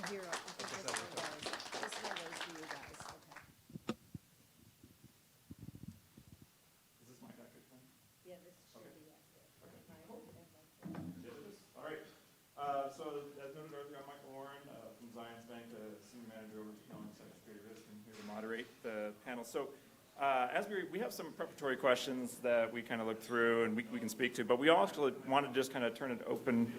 here, I think this one goes. This one goes to you guys. Okay. Is this mic active? Yeah, this should be active. All right. So as noted earlier, I'm Ouren from Zions Bank, Senior Manager over Technology Cybersecurity Risk, and here to moderate the panel. So as we have some preparatory questions that we kind of look through and we can speak to, but we also want to just kind of turn it open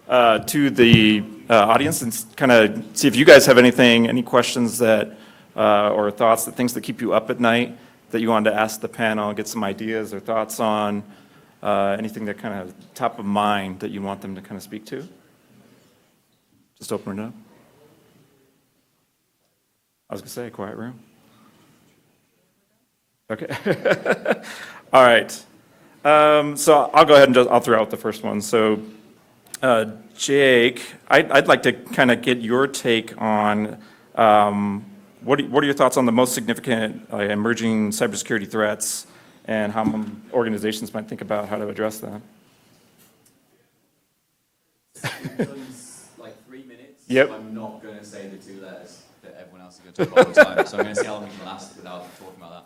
to the audience and kind of see if you guys have any questions that or thoughts, things that keep you up at night that you wanted to ask the panel, get some ideas or thoughts on, anything that kind of top of mind that you want them to kind of speak to. Just open it up. I was going to say, quiet room. Okay. All right. So I'll go ahead and I'll throw out the first one. So Jake, I'd like to kind of get your take on what are your thoughts on the most significant emerging cybersecurity threats and how organizations might think about how to address them? Like 3 minutes. Yep. I'm not going to say the two letters that everyone else is going to talk about all the time, so I'm going to see how long we can last without talking about that.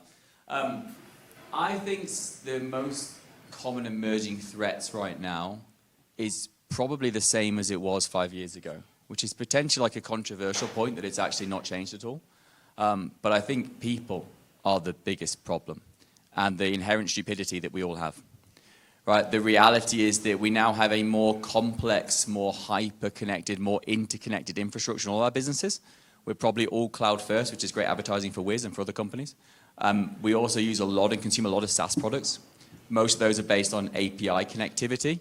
I think the most common emerging threats right now is probably the same as it was 5 years ago, which is potentially like a controversial point that it's actually not changed at all. But I think people are the biggest problem and the inherent stupidity that we all have. Right? The reality is that we now have a more complex, more hyper-connected, more interconnected infrastructure in all our businesses. We're probably all cloud first, which is great advertising for Wiz and for other companies. We also use a lot and consume a lot of SaaS products. Most of those are based on API connectivity.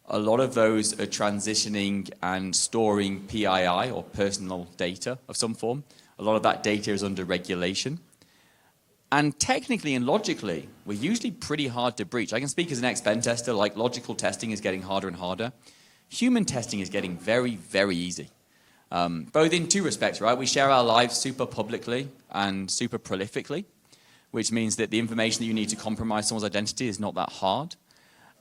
A lot of those are transitioning and storing PII or personal data of some form. A lot of that data is under regulation. And technically and logically, we're usually pretty hard to breach. I can speak as an ex-pen tester, like logical testing is getting harder and harder. Human testing is getting very, very easy. Both in two respects, right? We share our lives super publicly and super prolifically, which means that the information that you need to compromise someone's identity is not that hard.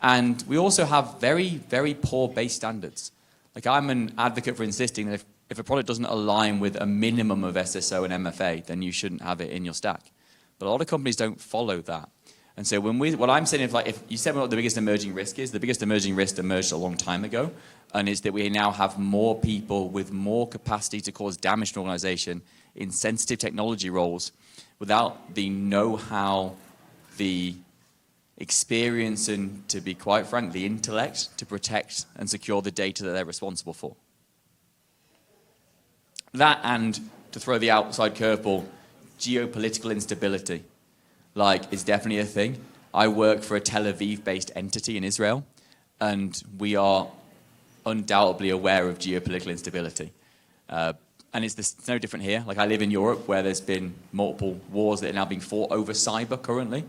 And we also have very, very poor base standards. Like I'm an advocate for insisting that if a product doesn't align with a minimum of SSO and MFA, then you shouldn't have it in your stack. But a lot of companies don't follow that. And so what I'm saying is like, if you said what the biggest emerging risk is, the biggest emerging risk emerged a long time ago, and it's that we now have more people with more capacity to cause damage to an organization in sensitive technology roles without the know-how, the experience, and to be quite frank, the intellect to protect and secure the data that they're responsible for. That, and to throw the outside curveball, geopolitical instability, is definitely a thing. I work for a Tel Aviv-based entity in Israel, and we are undoubtedly aware of geopolitical instability. And it's no different here. Like I live in Europe, where there's been multiple wars that are now being fought over cyber currently.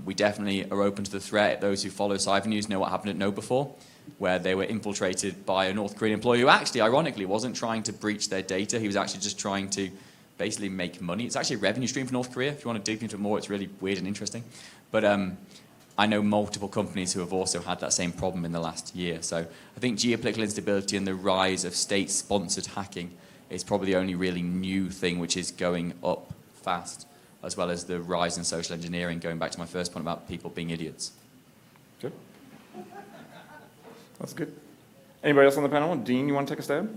We definitely are open to the threat. Those who follow cyber news know what happened at KnowBe4, where they were infiltrated by a North Korean employee who actually, ironically, wasn't trying to breach their data. He was actually just trying to basically make money. It's actually a revenue stream for North Korea. If you want to dig into it more, it's really weird and interesting. But I know multiple companies who have also had that same problem in the last year. So I think geopolitical instability and the rise of state-sponsored hacking is probably the only really new thing which is going up fast, as well as the rise in social engineering, going back to my first point about people being idiots. Good. That's good. Anybody else on the panel? Dean, you want to take a stab?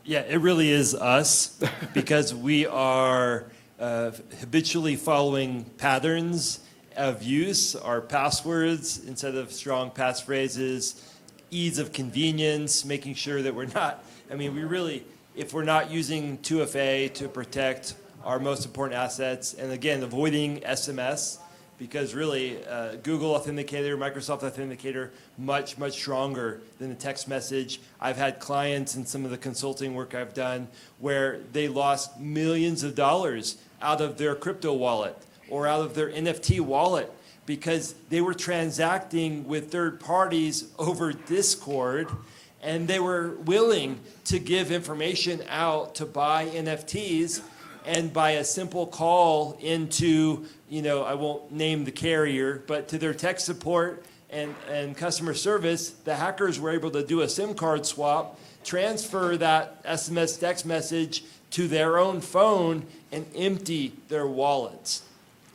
Yeah, it really is us, because we are habitually following patterns of use, our passwords instead of strong passphrases, ease of convenience, making sure that we're not, if we're not using 2FA to protect our most important assets, and again, avoiding SMS, because really Google Authenticator, Microsoft Authenticator, much, much stronger than the text message. I've had clients in some of the consulting work I've done where they lost millions of dollars out of their crypto wallet or out of their NFT wallet because they were transacting with third parties over Discord, and they were willing to give information out to buy NFTs, and by a simple call into, I won't name the carrier, but to their tech support and customer service, the hackers were able to do a SIM card swap, transfer that SMS text message to their own phone and empty their wallets.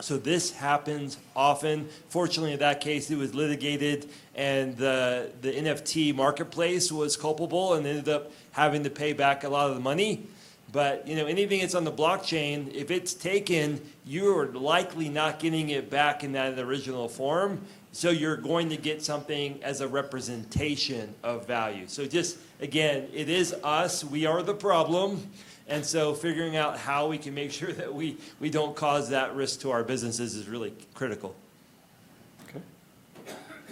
So this happens often. Fortunately, in that case, it was litigated, and the NFT marketplace was culpable and ended up having to pay back a lot of the money. But anything that's on the blockchain, if it's taken, you're likely not getting it back in that original form. So you're going to get something as a representation of value. So just, again, it is us. We are the problem. And so figuring out how we can make sure that we don't cause that risk to our businesses is really critical. Okay.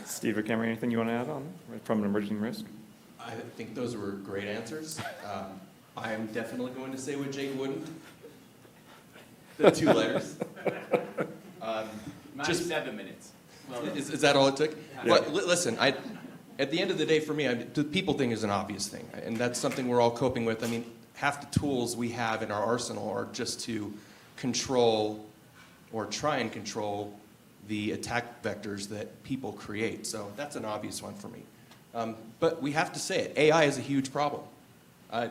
Steve or Kamrie, anything you want to add on from an emerging risk? I think those were great answers. I am definitely going to say what Jake wouldn't. The 2 letters. Just 7 minutes. Well, Is that all it took? Yeah. But listen, at the end of the day, for me, the people thing is an obvious thing, and that's something we're all coping with. I mean, half the tools we have in our arsenal are just to control or try and control the attack vectors that people create. So that's an obvious one for me. But we have to say it. AI is a huge problem.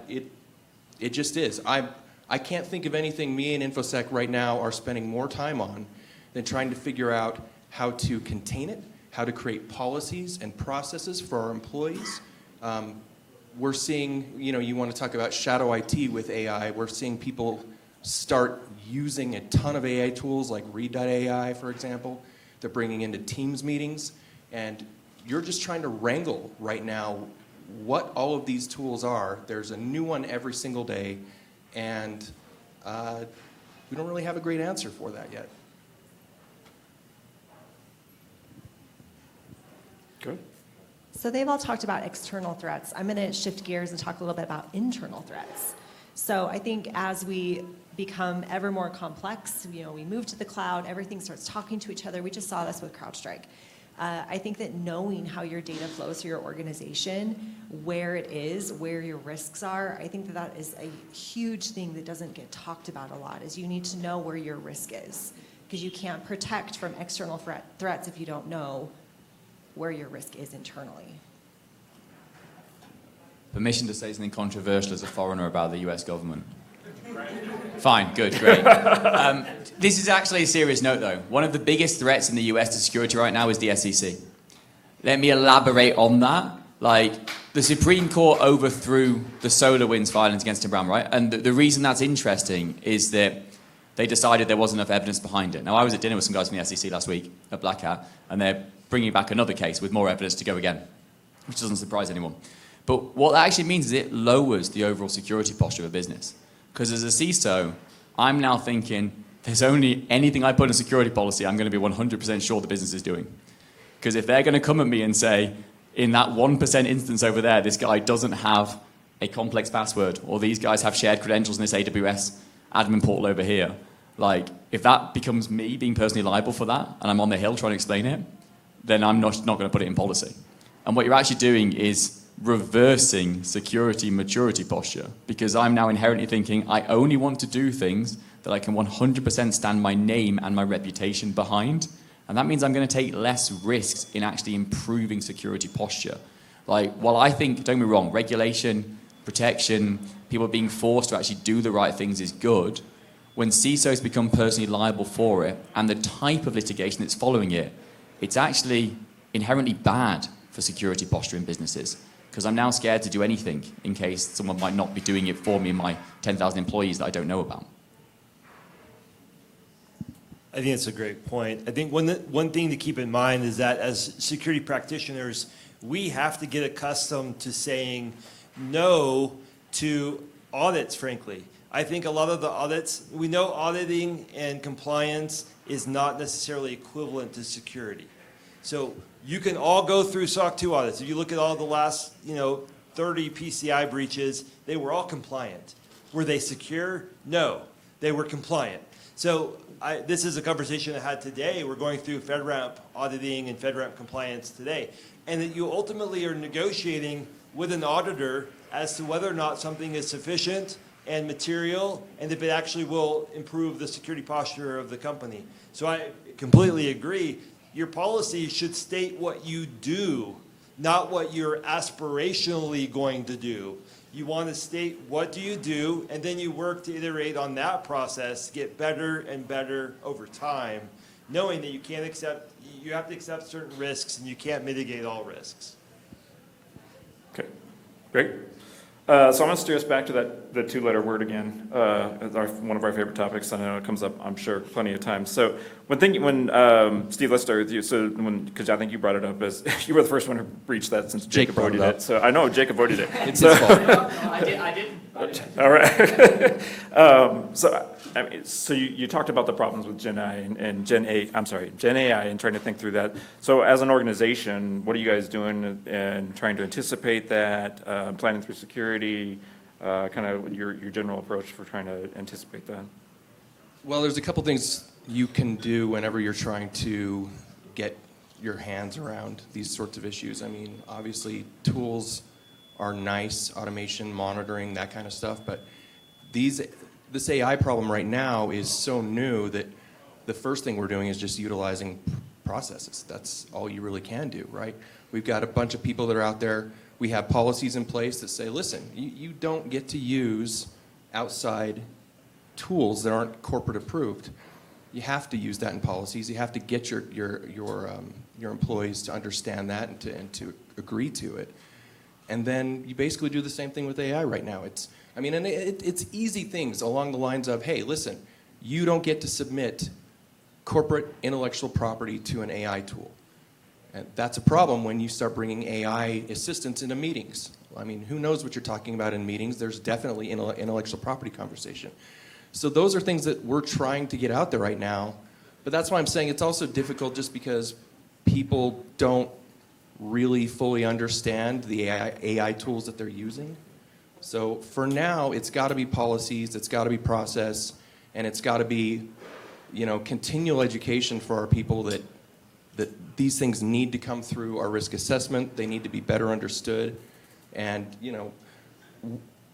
It just is. I can't think of anything me and InfoSec right now are spending more time on than trying to figure out how to contain it, how to create policies and processes for our employees. We're seeing, you want to talk about shadow IT with AI, we're seeing people start using a ton of AI tools like Read.ai, for example. They're bringing into Teams meetings, and you're just trying to wrangle right now what all of these tools are. There's a new one every single day, and we don't really have a great answer for that yet. Good. So they've all talked about external threats. I'm going to shift gears and talk a little bit about internal threats. So I think as we become ever more complex, we move to the cloud, everything starts talking to each other. We just saw this with CrowdStrike. I think that knowing how your data flows through your organization, where it is, where your risks are, I think that is a huge thing that doesn't get talked about a lot, is you need to know where your risk is, because you can't protect from external threats if you don't know where your risk is internally. Permission to say something controversial as a foreigner about the US government. Fine, good, great. This is actually a serious note, though. One of the biggest threats in the US to security right now is the SEC. Let me elaborate on that. The Supreme Court overthrew the SolarWinds filings against Tim Brown, right? And the reason that's interesting is that they decided there wasn't enough evidence behind it. Now, I was at dinner with some guys from the SEC last week at Black Hat, and they're bringing back another case with more evidence to go again, which doesn't surprise anyone. But what that actually means is it lowers the overall security posture of a business. Because as a CISO, I'm now thinking, there's only anything I put in security policy I'm going to be 100% sure the business is doing. Because if they're going to come at me and say, in that 1% instance over there, this guy doesn't have a complex password, or these guys have shared credentials in this AWS admin portal over here, if that becomes me being personally liable for that, and I'm on the Hill trying to explain it, then I'm not going to put it in policy. And what you're actually doing is reversing security maturity posture, because I'm now inherently thinking I only want to do things that I can 100% stand my name and my reputation behind. And that means I'm going to take less risks in actually improving security posture. While I think, don't get me wrong, regulation, protection, people being forced to actually do the right things is good, when CISOs become personally liable for it and the type of litigation that's following it, it's actually inherently bad for security posture in businesses, because I'm now scared to do anything in case someone might not be doing it for me and my 10,000 employees that I don't know about. I think that's a great point. I think one thing to keep in mind is that as security practitioners, we have to get accustomed to saying no to audits, frankly. I think a lot of the audits, we know auditing and compliance is not necessarily equivalent to security. So you can all go through SOC 2 audits. If you look at all the last 30 PCI breaches, they were all compliant. Were they secure? No, they were compliant. So this is a conversation I had today. We're going through FedRAMP auditing and FedRAMP compliance today. And that you ultimately are negotiating with an auditor as to whether or not something is sufficient and material, and if it actually will improve the security posture of the company. So I completely agree. Your policy should state what you do, not what you're aspirationally going to do. You want to state what do you do, and then you work to iterate on that process, get better and better over time, knowing that you have to accept certain risks and you can't mitigate all risks. Okay, great. So I'm going to steer us back to the two-letter word again. One of our favorite topics. I know it comes up, I'm sure, plenty of times. So Steve, let's start with you. So because I think you brought it up as you were the first one to breach that since Jacob brought it voted up. it. So I know Jacob voted it. It's his fault. I didn't. All right. So you talked about the problems with Gen AI and Gen AI and trying to think through that. So as an organization, what are you guys doing and trying to anticipate that, planning through security, kind of your general approach for trying to anticipate that? Well, there's a couple things you can do whenever you're trying to get your hands around these sorts of issues. I mean, obviously, tools are nice, automation, monitoring, that kind of stuff, but this AI problem right now is so new that the first thing we're doing is just utilizing processes. That's all you really can do, right? We've got a bunch of people that are out there. We have policies in place that say, listen, you don't get to use outside tools that aren't corporate approved. You have to use that in policies. You have to get your employees to understand that and to agree to it. And then you basically do the same thing with AI right now. It's easy things along the lines of, hey, listen, you don't get to submit corporate intellectual property to an AI tool. And that's a problem when you start bringing AI assistants into meetings. I mean, who knows what you're talking about in meetings? There's definitely intellectual property conversation. So those are things that we're trying to get out there right now. But that's why I'm saying it's also difficult just because people don't really fully understand the AI tools that they're using. So for now, it's got to be policies, it's got to be process, and it's got to be, continual education for our people that these things need to come through our risk assessment. They need to be better understood, and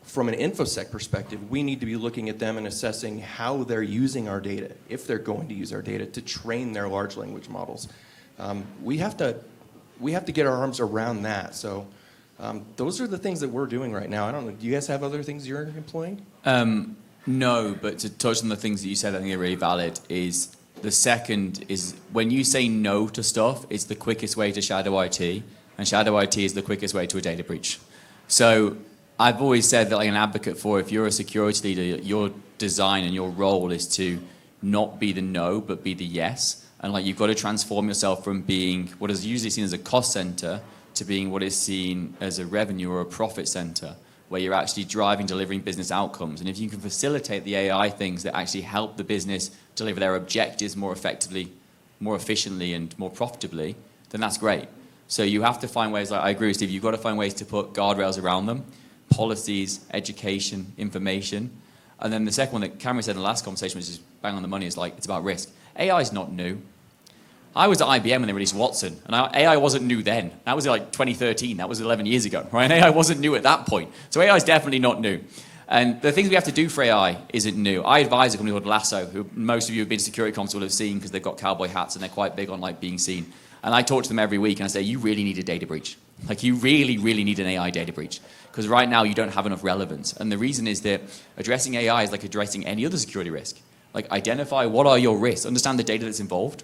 from an InfoSec perspective, we need to be looking at them and assessing how they're using our data, if they're going to use our data to train their large language models. We have to get our arms around that. So. Those are the things that we're doing right now. I don't know. Do you guys have other things you're employing? No, but to touch on the things that you said, I think are really valid. Is the second is when you say no to stuff, it's the quickest way to shadow IT, and shadow IT is the quickest way to a data breach. So I've always said that, like an advocate for, if you're a security leader, your design and your role is to not be the no, but be the yes. And like you've got to transform yourself from being what is usually seen as a cost center to being what is seen as a revenue or a profit center, where you're actually driving, delivering business outcomes. And if you can facilitate the AI things that actually help the business deliver their objectives more effectively, more efficiently, and more profitably, then that's great. So you have to find ways, like I agree with Steve, you've got to find ways to put guardrails around them, policies, education, information. And then the second one that Kamrie said in the last conversation, which is bang on the money, is like, it's about risk. AI is not new. I was at IBM when they released Watson, and AI wasn't new then. That was like 2013. That was 11 years ago, right? And AI wasn't new at that point. So AI is definitely not new. And the things we have to do for AI isn't new. I advise a company called Lasso, who most of you who've been to security comms will have seen because they've got cowboy hats and they're quite big on like being seen. And I talk to them every week and I say, you really need a data breach. Like you really, really need an AI data breach. Because right now you don't have enough relevance. And the reason is that addressing AI is like addressing any other security risk. Like identify what are your risks, understand the data that's involved,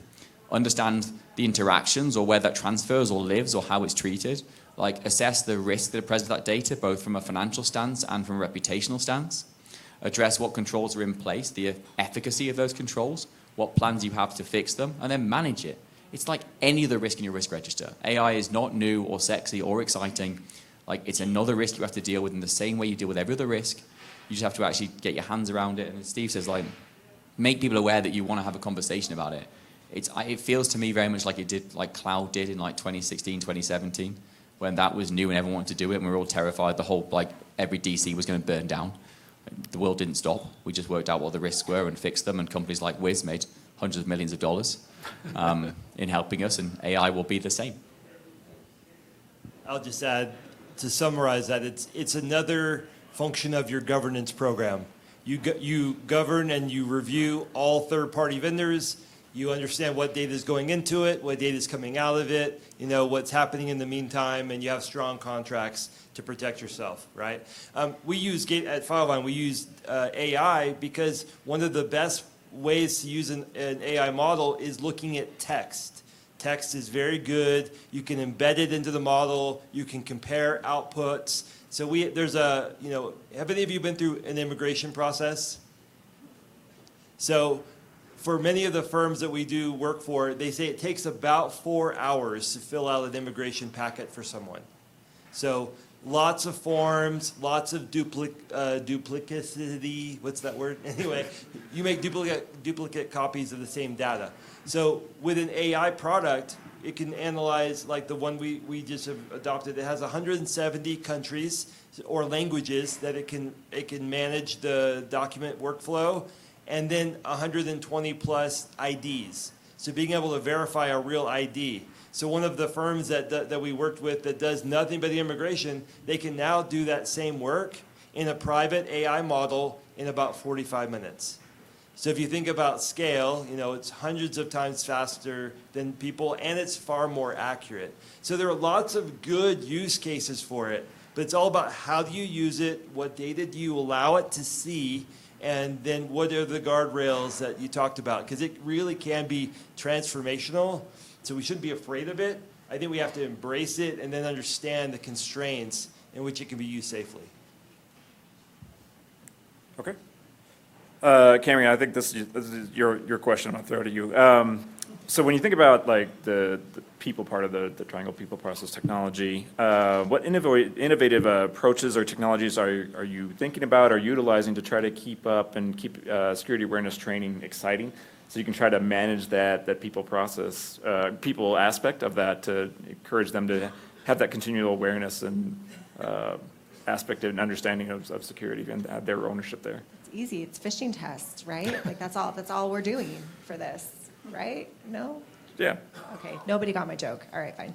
understand the interactions or where that transfers or lives or how it's treated, like assess the risks that are present with that data, both from a financial stance and from a reputational stance, address what controls are in place, the efficacy of those controls, what plans you have to fix them, and then manage it. It's like any other risk in your risk register. AI is not new or sexy or exciting. Like it's another risk you have to deal with in the same way you deal with every other risk. You just have to actually get your hands around it. And as Steve says, like, make people aware that you want to have a conversation about it. It feels to me very much like it did, like cloud did in like 2016, 2017, when that was new and everyone wanted to do it, and we were all terrified. The whole, like, every DC was going to burn down. The world didn't stop. We just worked out what the risks were and fixed them, and companies like Wiz made hundreds of millions of dollars in helping us, and AI will be the same. I'll just add, to summarize that, it's another function of your governance program. You govern and you review all third-party vendors. You understand what data is going into it, what data is coming out of it, you know, what's happening in the meantime, and you have strong contracts to protect yourself, right? We use at Filevine, we use AI because one of the best ways to use an AI model is looking at text. Text is very good. You can embed it into the model. You can compare outputs. So have any of you been through an immigration process? So for many of the firms that we do work for, they say it takes about 4 hours to fill out an immigration packet for someone. So lots of forms, lots of duplicity, what's that word? Anyway, you make duplicate copies of the same data. So with an AI product, it can analyze, like the one we just have adopted. It has 170 countries or languages that it can manage the document workflow, and then 120 plus IDs. So being able to verify a real ID. So one of the firms that we worked with that does nothing but the immigration, they can now do that same work in a private AI model in about 45 minutes. So if you think about scale, you know, it's hundreds of times faster than people, and it's far more accurate. So there are lots of good use cases for it, but it's all about how do you use it, what data do you allow it to see, and then what are the guardrails that you talked about? Because it really can be transformational. So we shouldn't be afraid of it. I think we have to embrace it and then understand the constraints in which it can be used safely. Okay. Kamrie, I think this is your question. I'll throw it to you. So when you think about like the people part of the triangle people process technology, what innovative approaches or technologies are you thinking about or utilizing to try to keep up and keep security awareness training exciting? So you can try to manage that people process, people aspect of that to encourage them to have that continual awareness and aspect and understanding of security and have their ownership there. It's easy. It's phishing tests, right? Like that's all we're doing for this, right? No? Yeah. Okay, nobody got my joke. All right, fine.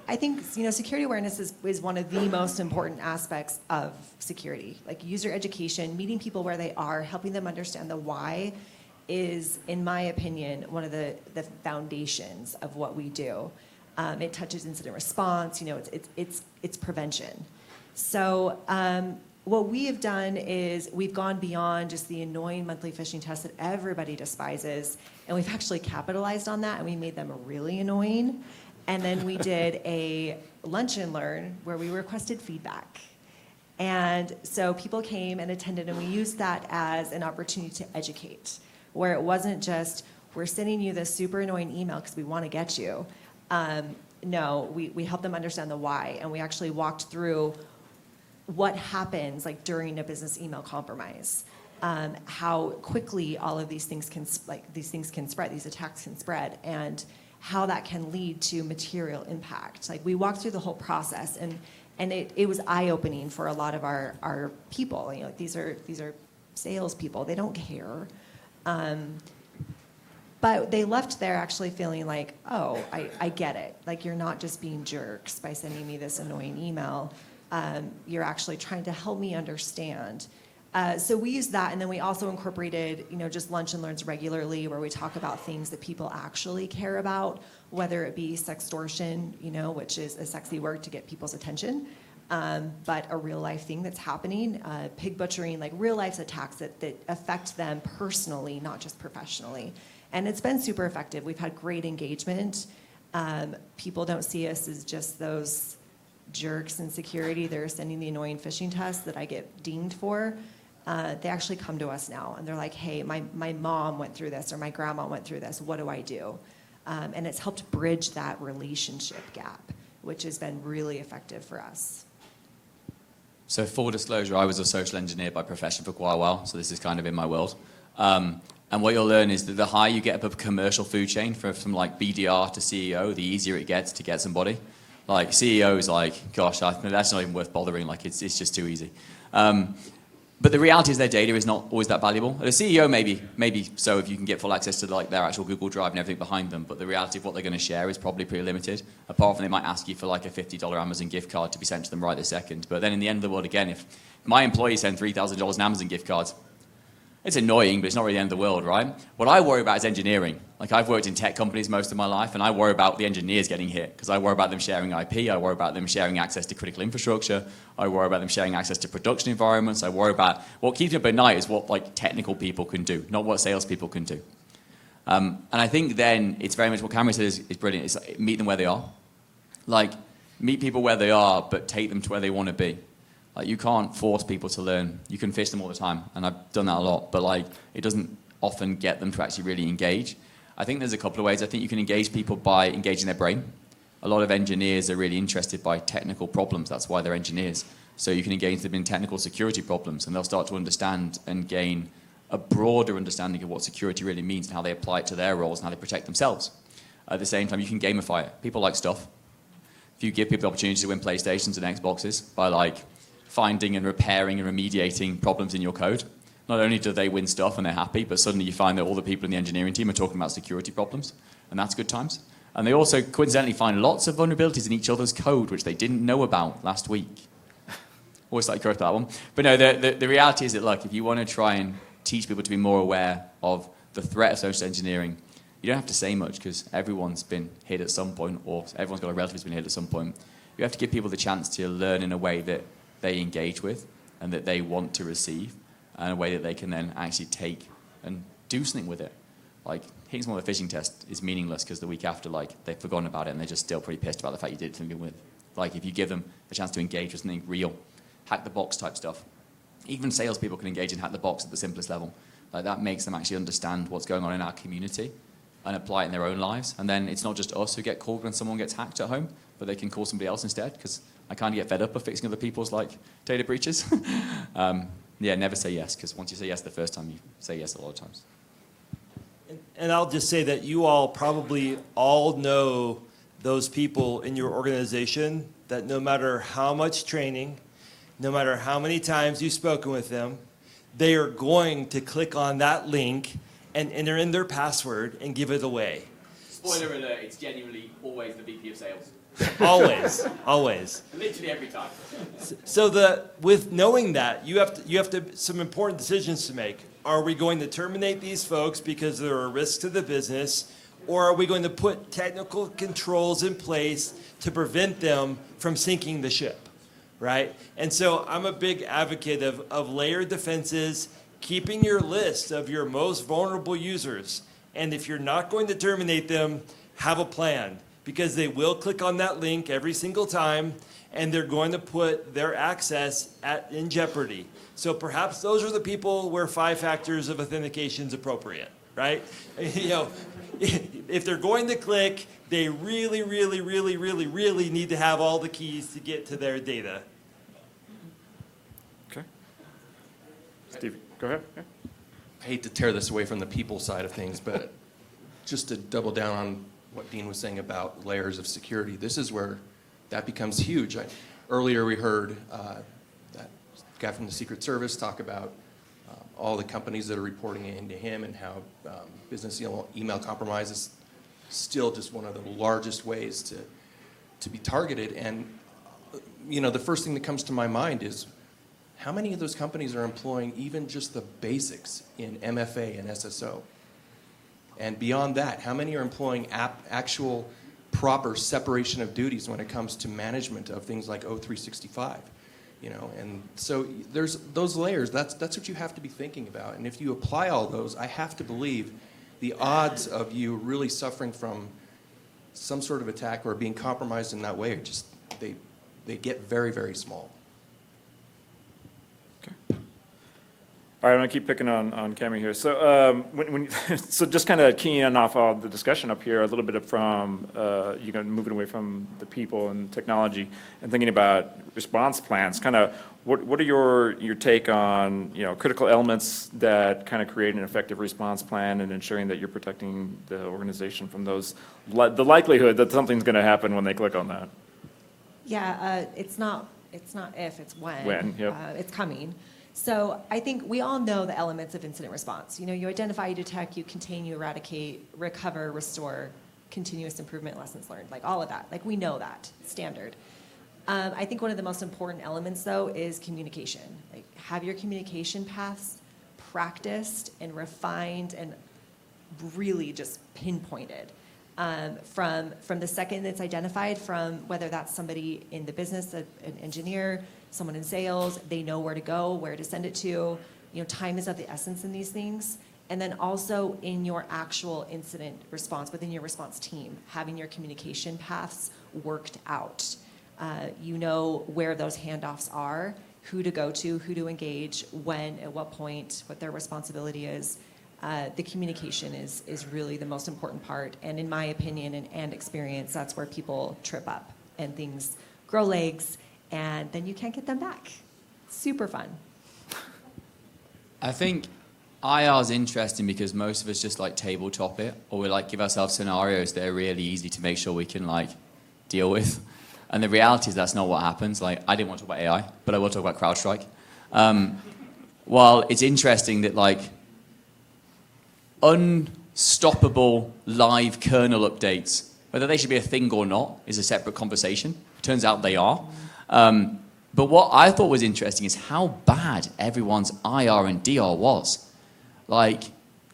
I think security awareness is one of the most important aspects of security. Like user education, meeting people where they are, helping them understand the why is, in my opinion, one of the foundations of what we do. It touches incident response. It's prevention. So what we have done is we've gone beyond just the annoying monthly phishing tests that everybody despises, and we've actually capitalized on that, and we made them really annoying. And then we did a lunch and learn where we requested feedback. And so people came and attended, and we used that as an opportunity to educate, where it wasn't just, we're sending you this super annoying email because we want to get you. No, we helped them understand the why, and we actually walked through what happens like during a business email compromise, how quickly all of these things can spread, these attacks can spread, and how that can lead to material impact. Like we walked through the whole process, and it was eye-opening for a lot of our people. Like these are salespeople; they don't care. But they left there actually feeling like, oh, I get it. Like you're not just being jerks by sending me this annoying email. You're actually trying to help me understand. So we use that, and then we also incorporated, just lunch and learns regularly, where we talk about things that people actually care about, whether it be sextortion, which is a sexy word to get people's attention, but a real life thing that's happening, pig butchering, like real life attacks that affect them personally, not just professionally. And it's been super effective. We've had great engagement. People don't see us as just those jerks in security. They're sending the annoying phishing tests that I get dinged for. They actually come to us now, and they're like, hey, my mom went through this, or my grandma went through this. What do I do? And it's helped bridge that relationship gap, which has been really effective for us. So full disclosure, I was a social engineer by profession for quite a while, so this is kind of in my world. And what you'll learn is that the higher you get up a commercial food chain from like BDR to CEO, the easier it gets to get somebody. Like CEO is like, gosh, that's not even worth bothering. Like it's just too easy. But the reality is their data is not always that valuable. The CEO maybe so if you can get full access to like their actual Google Drive and everything behind them. But the reality of what they're going to share is probably pretty limited. Apart from they might ask you for like a $50 Amazon gift card to be sent to them right this second. But then in the end of the world, again, if my employees send $3,000 in Amazon gift cards, It's annoying, but it's not really the end of the world, right? What I worry about is engineering. Like, I've worked in tech companies most of my life, and I worry about the engineers getting hit, because I worry about them sharing IP, I worry about them sharing access to critical infrastructure, I worry about them sharing access to production environments, I worry about what keeps me up at night is what like technical people can do, not what salespeople can do. And I think then it's very much what Kamrie said is brilliant. It's like, meet them where they are. Like, meet people where they are, but take them to where they want to be. Like, you can't force people to learn. You can fish them all the time, and I've done that a lot, but like, it doesn't often get them to actually really engage. I think there's a couple of ways. I think you can engage people by engaging their brain. A lot of engineers are really interested by technical problems. That's why they're engineers. So you can engage them in technical security problems, and they'll start to understand and gain a broader understanding of what security really means and how they apply it to their roles and how they protect themselves. At the same time, you can gamify it. People like stuff. If you give people the opportunity to win PlayStations and Xboxes by like finding and repairing and remediating problems in your code, not only do they win stuff and they're happy, but suddenly you find that all the people in the engineering team are talking about security problems, and that's good times. And they also coincidentally find lots of vulnerabilities in each other's code, which they didn't know about last week. Always like to correct that one. But no, the reality is that, like, if you want to try and teach people to be more aware of the threat of social engineering, you don't have to say much, because everyone's been hit at some point, or everyone's got a relative who's been hit at some point. You have to give people the chance to learn in a way that they engage with and that they want to receive, and a way that they can then actually take and do something with it. Like, hitting someone with a phishing test is meaningless because the week after, like, they've forgotten about it and they're just still pretty pissed about the fact you did it to begin with. Like, if you give them a chance to engage with something real, hack the box type stuff. Even salespeople can engage in hack the box at the simplest level. Like, that makes them actually understand what's going on in our community and apply it in their own lives. And then it's not just us who get called when someone gets hacked at home, but they can call somebody else instead, because I kind of get fed up of fixing other people's like data breaches. Yeah, never say yes, because once you say yes the first time, you say yes a lot of times. And I'll just say that you all probably all know those people in your organization that no matter how much training, no matter how many times you've spoken with them, they are going to click on that link and enter in their password and give it away. Spoiler alert, it's genuinely always the VP of sales. Always, always. Literally every time. So with knowing that, you have to some important decisions to make. Are we going to terminate these folks because they're a risk to the business, or are we going to put technical controls in place to prevent them from sinking the ship, right? And so I'm a big advocate of layered defenses, keeping your list of your most vulnerable users, and if you're not going to terminate them, have a plan, because they will click on that link every single time, and they're going to put their access in jeopardy. So perhaps those are the people where 5 factors of authentication is appropriate, right? You know, if they're going to click, they really, really, really, really, really need to have all the keys to get to their data. Okay. Steve, go ahead. Yeah. I hate to tear this away from the people side of things, but just to double down on what Dean was saying about layers of security, this is where that becomes huge. Earlier we heard that guy from the Secret Service talk about all the companies that are reporting into him, and how business email compromise is still just one of the largest ways to be targeted. And you know, the first thing that comes to my mind is, how many of those companies are employing even just the basics in MFA and SSO? And beyond that, how many are employing actual proper separation of duties when it comes to management of things like O365? You know, and so there's those layers. That's what you have to be thinking about. And if you apply all those, I have to believe the odds of you really suffering from some sort of attack or being compromised in that way are just, they get very, very small. All right, I'm gonna keep picking on Kamrie here. So, so just kind of keying off of the discussion up here a little bit from moving away from the people and technology and thinking about response plans. Kind of, what are your take on critical elements that kind of create an effective response plan and ensuring that you're protecting the organization from those the likelihood that something's going to happen when they click on that? Yeah, it's not if, it's when. When, yep. It's coming. So I think we all know the elements of incident response. You identify, you detect, you contain, you eradicate, recover, restore, continuous improvement, lessons learned, like all of that. Like, we know that, standard. I think one of the most important elements, though, is communication. Like, have your communication paths practiced and refined and really just pinpointed. From the second it's identified, from whether that's somebody in the business, an engineer, someone in sales, they know where to go, where to send it to. Time is of the essence in these things. And then also in your actual incident response, within your response team, having your communication paths worked out. You know where those handoffs are, who to go to, who to engage, when, at what point, what their responsibility is. The communication is really the most important part. And in my opinion and experience, that's where people trip up and things grow legs, and then you can't get them back. Super fun. I think IR is interesting because most of us just like tabletop it, or we like give ourselves scenarios that are really easy to make sure we can like deal with. And the reality is that's not what happens. Like, I didn't want to talk about AI, but I will talk about CrowdStrike. While it's interesting that like unstoppable live kernel updates, whether they should be a thing or not is a separate conversation. Turns out they are. But what I thought was interesting is how bad everyone's IR and DR was. Like,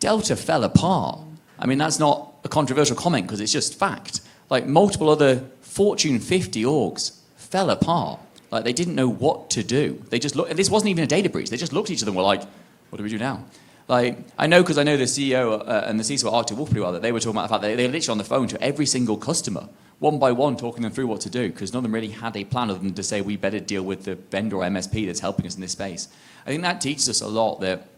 Delta fell apart. I mean, that's not a controversial comment because it's just fact. Like, multiple other Fortune 50 orgs fell apart. Like, they didn't know what to do. They just looked, and this wasn't even a data breach. They just looked at each other and were like, what do we do now? Like, I know because I know the CEO and the CISO at Arctic Wolf pretty well, that they were talking about the fact that they were literally on the phone to every single customer, one by one, talking them through what to do, because none of them really had a plan other than to say, we better deal with the vendor or MSP that's helping us in this space. I think that teaches us a lot that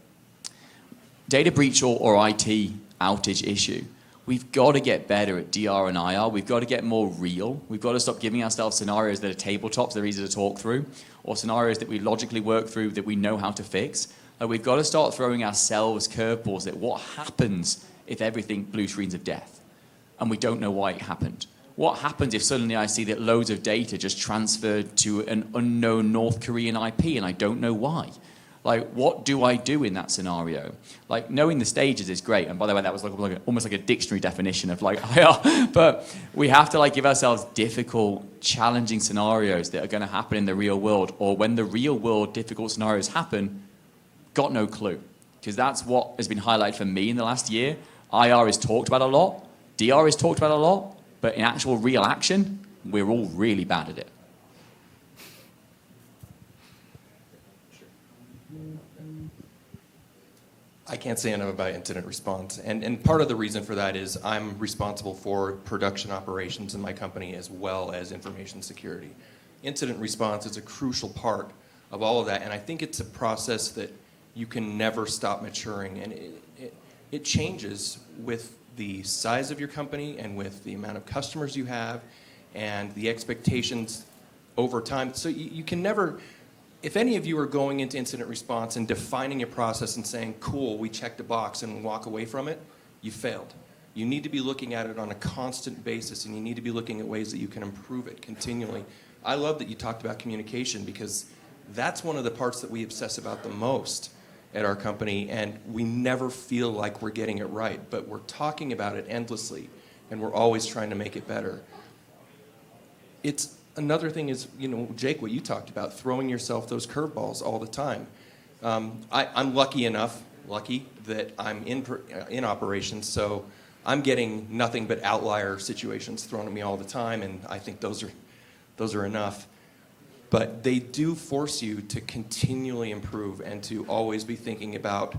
data breach or IT outage issue, we've got to get better at DR and IR. We've got to get more real. We've got to stop giving ourselves scenarios that are tabletops, they're easy to talk through, or scenarios that we logically work through that we know how to fix. We've got to start throwing ourselves curveballs at what happens if everything blue screens of death and we don't know why it happened. What happens if suddenly I see that loads of data just transferred to an unknown North Korean IP and I don't know why? Like, what do I do in that scenario? Like, knowing the stages is great. And by the way, that was like almost like a dictionary definition of like IR. But we have to like give ourselves difficult, challenging scenarios that are going to happen in the real world. Or when the real world difficult scenarios happen, got no clue. Because that's what has been highlighted for me in the last year. IR is talked about a lot. DR is talked about a lot. But in actual real action, we're all really bad at it. I can't say enough about incident response. And part of the reason for that is I'm responsible for production operations in my company as well as information security. Incident response is a crucial part of all of that. And I think it's a process that you can never stop maturing. And it changes with the size of your company and with the amount of customers you have and the expectations over time. So you can never... If any of you are going into incident response and defining a process and saying, cool, we checked a box and walk away from it, you failed. You need to be looking at it on a constant basis, and you need to be looking at ways that you can improve it continually. I love that you talked about communication, because that's one of the parts that we obsess about the most at our company, and we never feel like we're getting it right, but we're talking about it endlessly, and we're always trying to make it better. Another thing is, Jake, what you talked about, throwing yourself those curveballs all the time. I'm lucky that I'm in operations, so I'm getting nothing but outlier situations thrown at me all the time, and I think those are enough. But they do force you to continually improve and to always be thinking about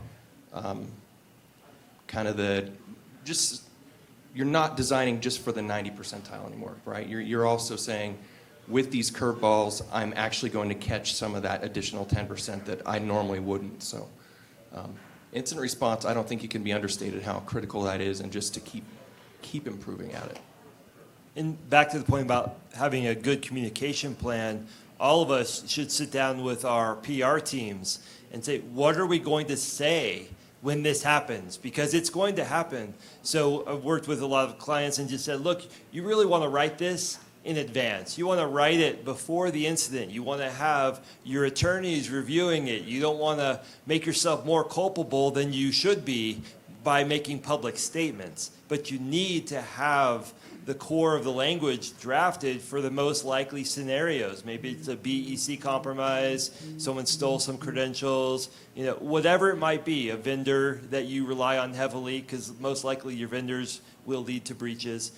you're not designing just for the 90 percentile anymore, right? You're also saying, with these curveballs, I'm actually going to catch some of that additional 10% that I normally wouldn't. So incident response, I don't think it can be understated how critical that is, and just to keep improving at it. And back to the point about having a good communication plan, all of us should sit down with our PR teams and say, what are we going to say when this happens? Because it's going to happen. So I've worked with a lot of clients and just said, look, you really want to write this in advance. You want to write it before the incident. You want to have your attorneys reviewing it. You don't want to make yourself more culpable than you should be by making public statements, but you need to have the core of the language drafted for the most likely scenarios. Maybe it's a BEC compromise, someone stole some credentials, whatever it might be, a vendor that you rely on heavily, because most likely your vendors will lead to breaches.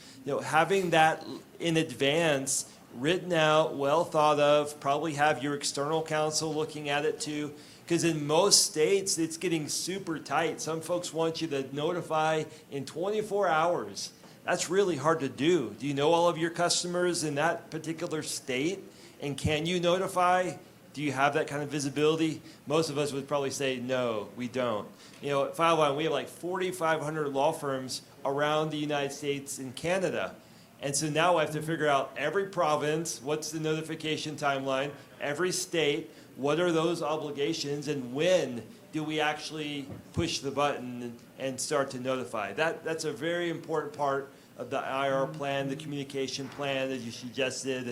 Having that in advance, written out, well thought of, probably have your external counsel looking at it too, because in most states, it's getting super tight. Some folks want you to notify in 24 hours. That's really hard to do. Do you know all of your customers in that particular state? And can you notify? Do you have that kind of visibility? Most of us would probably say, no, we don't. At Filevine, we have like 4,500 law firms around the United States and Canada. And so now I have to figure out every province, what's the notification timeline, every state, what are those obligations, and when do we actually push the button and start to notify? That's a very important part of the IR plan, the communication plan, as you suggested,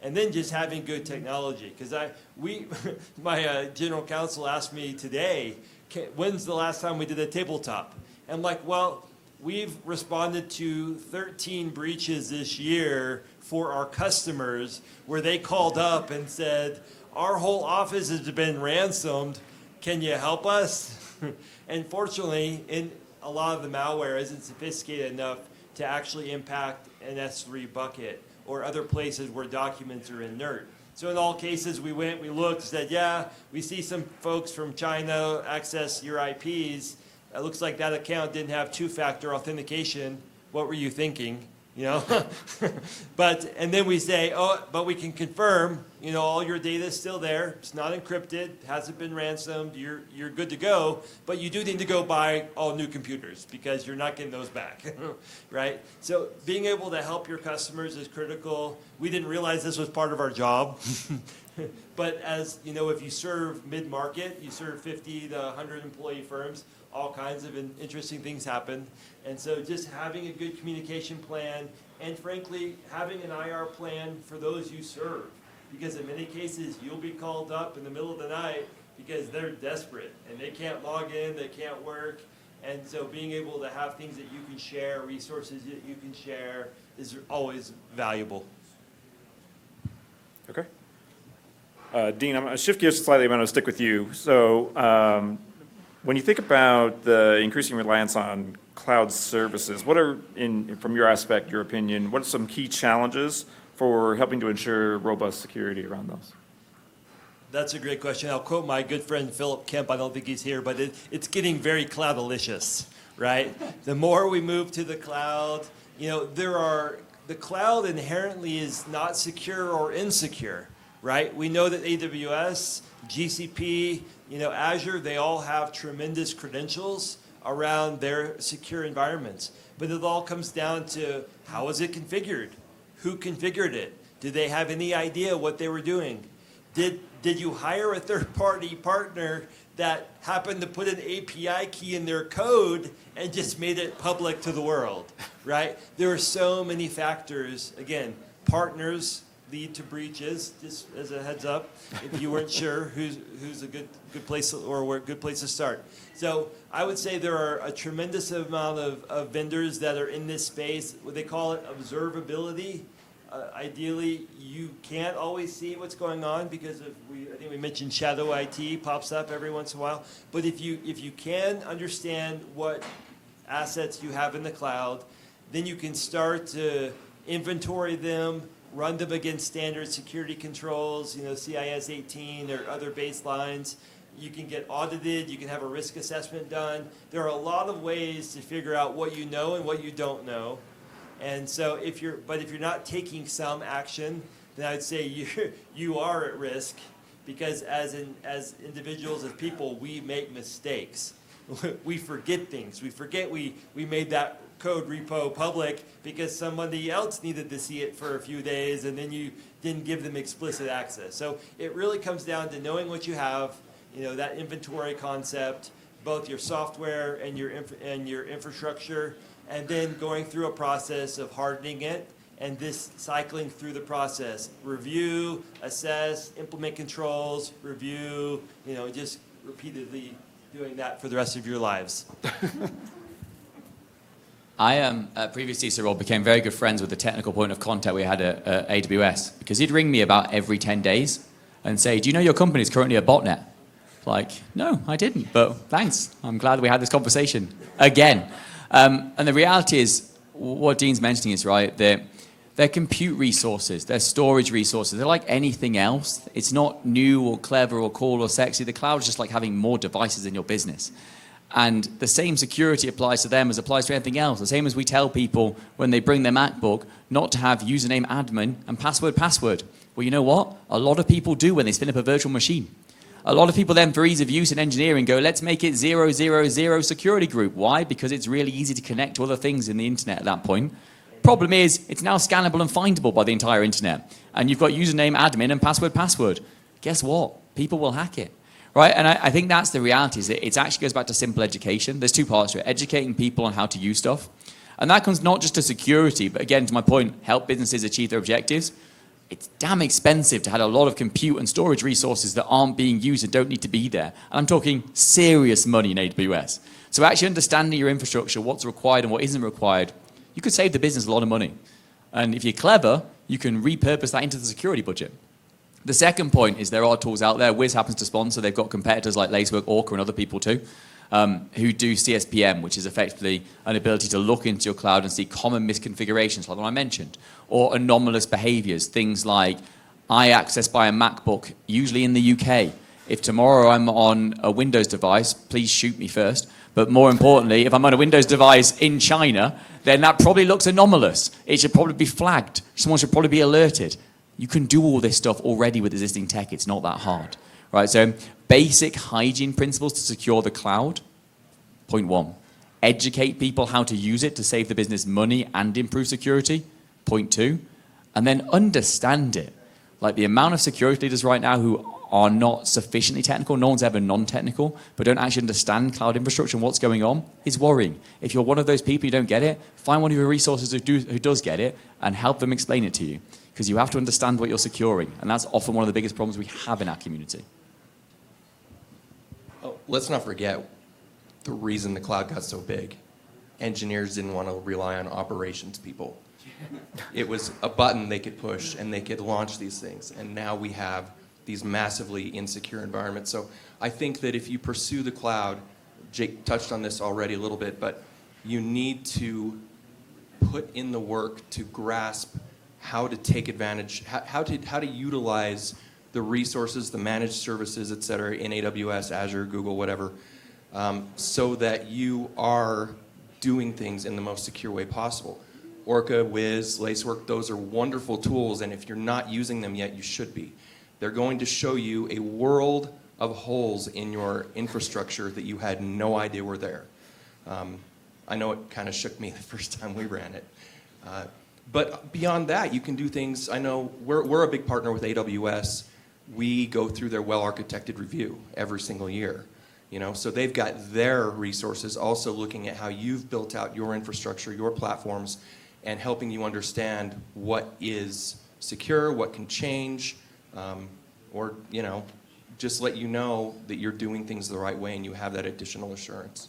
and then just having good technology. Because my general counsel asked me today, when's the last time we did a tabletop? And I'm like, well, we've responded to 13 breaches this year for our customers where they called up and said, our whole office has been ransomed. Can you help us? And fortunately, a lot of the malware isn't sophisticated enough to actually impact an S3 bucket or other places where documents are inert. So in all cases, we went, we looked, said, yeah, we see some folks from China access your IPs. It looks like that account didn't have two-factor authentication. What were you thinking? And then we say, but we can confirm, all your data is still there. It's not encrypted, hasn't been ransomed. You're good to go, but you do need to go buy all new computers because you're not getting those back, right? So being able to help your customers is critical. We didn't realize this was part of our job. But as if you serve mid-market, you serve 50 to 100 employee firms, all kinds of interesting things happen. And so just having a good communication plan and frankly, having an IR plan for those you serve. Because in many cases, you'll be called up in the middle of the night because they're desperate and they can't log in, they can't work. And so being able to have things that you can share, resources that you can share is always valuable. Okay. Dean, I'm going to shift gears slightly. I'm going to stick with you. So when you think about the increasing reliance on cloud services, what are, from your aspect, your opinion, what are some key challenges for helping to ensure robust security around those? That's a great question. I'll quote my good friend Philip Kemp. I don't think he's here, but it's getting very cloudalicious, right? The more we move to the cloud, the cloud inherently is not secure or insecure, right? We know that AWS, GCP, Azure, they all have tremendous credentials around their secure environments. But it all comes down to how is it configured? Who configured it? Did they have any idea what they were doing? Did you hire a third-party partner that happened to put an API key in their code and just made it public to the world, right? There are so many factors. Again, partners lead to breaches, just as a heads up, if you weren't sure who's a good place or a good place to start. So I would say there are a tremendous amount of vendors that are in this space, what they call it observability. Ideally, you can't always see what's going on because I think we mentioned shadow IT pops up every once in a while. But if you can understand what assets you have in the cloud, then you can start to inventory them, run them against standard security controls, CIS 18 or other baselines. You can get audited, you can have a risk assessment done. There are a lot of ways to figure out what you know and what you don't know. And so if you're not taking some action, then I'd say you are at risk because as individuals, as people, we make mistakes. We forget things. We forget we made that code repo public because somebody else needed to see it for a few days and then you didn't give them explicit access. So it really comes down to knowing what you have, that inventory concept, both your software and your infrastructure, and then going through a process of hardening it and this cycling through the process. Review, assess, implement controls, review, just repeatedly doing that for the rest of your lives. I previous CISO role became very good friends with the technical point of contact we had at AWS, because he'd ring me about every 10 days and say, do you know your company is currently a botnet? Like, no, I didn't, but thanks. I'm glad we had this conversation again. And the reality is, what Dean's mentioning is right, they're compute resources, they're storage resources, they're like anything else. It's not new or clever or cool or sexy. The cloud is just like having more devices in your business. And the same security applies to them as applies to anything else. The same as we tell people when they bring their MacBook not to have username admin and password. Well, you know what? A lot of people do when they spin up a virtual machine. A lot of people then, for ease of use in engineering, go, let's make it 000 security group. Why? Because it's really easy to connect to other things in the internet at that point. Problem is, it's now scannable and findable by the entire internet. And you've got username admin and password. Guess what? People will hack it. Right, and I think that's the reality, is that it actually goes back to simple education. There's two parts to it, educating people on how to use stuff. And that comes not just to security, but again, to my point, help businesses achieve their objectives. It's damn expensive to have a lot of compute and storage resources that aren't being used and don't need to be there. And I'm talking serious money in AWS. So actually understanding your infrastructure, what's required and what isn't required, you could save the business a lot of money. And if you're clever, you can repurpose that into the security budget. The second point is there are tools out there. Wiz happens to sponsor. They've got competitors like Lacework, Orca, and other people too, who do CSPM, which is effectively an ability to look into your cloud and see common misconfigurations, like the one I mentioned, or anomalous behaviors, things like I access by a MacBook, usually in the UK. If tomorrow I'm on a Windows device, please shoot me first. But more importantly, if I'm on a Windows device in China, then that probably looks anomalous. It should probably be flagged. Someone should probably be alerted. You can do all this stuff already with existing tech. It's not that hard, right? So basic hygiene principles to secure the cloud, point one. Educate people how to use it to save the business money and improve security, point two. And then understand it. Like the amount of security leaders right now who are not sufficiently technical, no one's ever non-technical, but don't actually understand cloud infrastructure and what's going on, is worrying. If you're one of those people who don't get it, find one of your resources who does get it and help them explain it to you. Because you have to understand what you're securing. And that's often one of the biggest problems we have in our community. Oh, let's not forget the reason the cloud got so big. Engineers didn't want to rely on operations people. It was a button they could push and they could launch these things. And now we have these massively insecure environments. So I think that if you pursue the cloud, Jake touched on this already a little bit, but you need to put in the work to grasp how to take advantage, how to utilize the resources, the managed services, et cetera, in AWS, Azure, Google, whatever, so that you are doing things in the most secure way possible. Orca, Wiz, Lacework, those are wonderful tools, and if you're not using them yet, you should be. They're going to show you a world of holes in your infrastructure that you had no idea were there. I know it kind of shook me the first time we ran it. But beyond that, you can do things. I know we're a big partner with AWS. We go through their well-architected review every single year. You know, so they've got their resources also looking at how you've built out your infrastructure, your platforms, and helping you understand what is secure, what can change, or, you know, just let you know that you're doing things the right way and you have that additional assurance.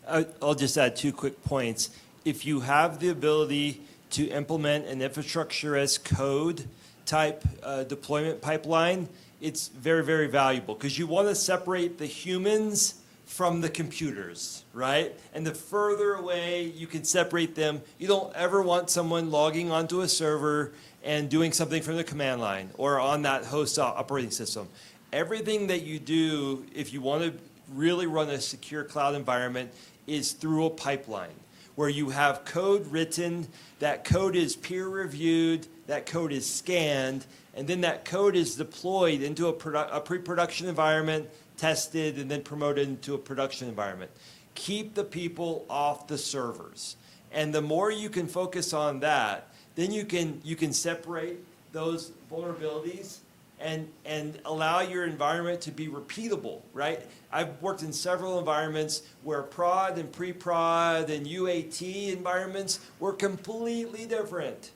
I'll just add 2 quick points. If you have the ability to implement an infrastructure as code type deployment pipeline, it's very, very valuable because you want to separate the humans from the computers, right? And the further away you can separate them, you don't ever want someone logging onto a server and doing something from the command line or on that host operating system. Everything that you do, if you want to really run a secure cloud environment, is through a pipeline where you have code written, that code is peer reviewed, that code is scanned, and then that code is deployed into a pre-production environment, tested, and then promoted into a production environment. Keep the people off the servers. And the more you can focus on that, then you can separate those vulnerabilities and allow your environment to be repeatable, right? I've worked in several environments where prod and pre-prod and UAT environments were completely different,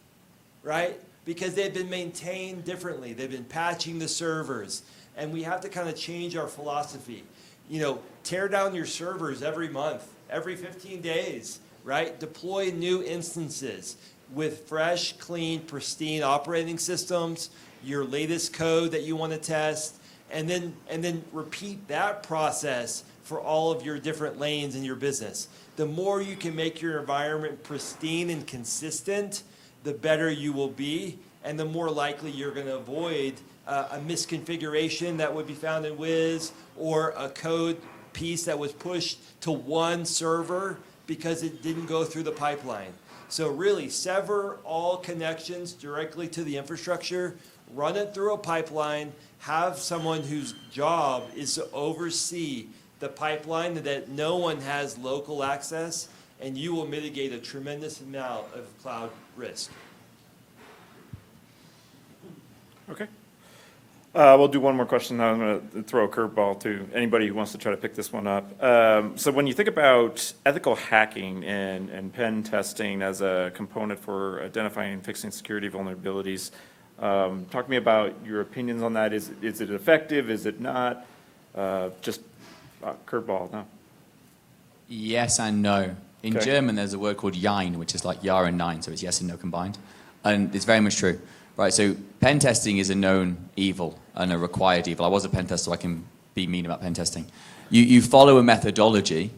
right? Because they've been maintained differently. They've been patching the servers. And we have to kind of change our philosophy. You know, tear down your servers every month, every 15 days. right? Deploy new instances with fresh, clean, pristine operating systems, your latest code that you want to test, and then repeat that process for all of your different lanes in your business. The more you can make your environment pristine and consistent, the better you will be, and the more likely you're going to avoid a misconfiguration that would be found in Wiz, or a code piece that was pushed to one server because it didn't go through the pipeline. So really, sever all connections directly to the infrastructure, run it through a pipeline, have someone whose job is to oversee the pipeline that no one has local access, and you will mitigate a tremendous amount of cloud risk. Okay. We'll do one more question. Now I'm going to throw a curveball to anybody who wants to try to pick this one up. So when you think about ethical hacking and pen testing as a component for identifying and fixing security vulnerabilities, talk to me about your opinions on that. Is it effective? Is it not? Just curveball, no? Yes and no. In Okay. German, there's a word called Jein, which is like ja and nein, so it's yes and no combined. And it's very much true. Right, so pen testing is a known evil and a required evil. I was a pen tester, so I can be mean about pen testing. You follow a methodology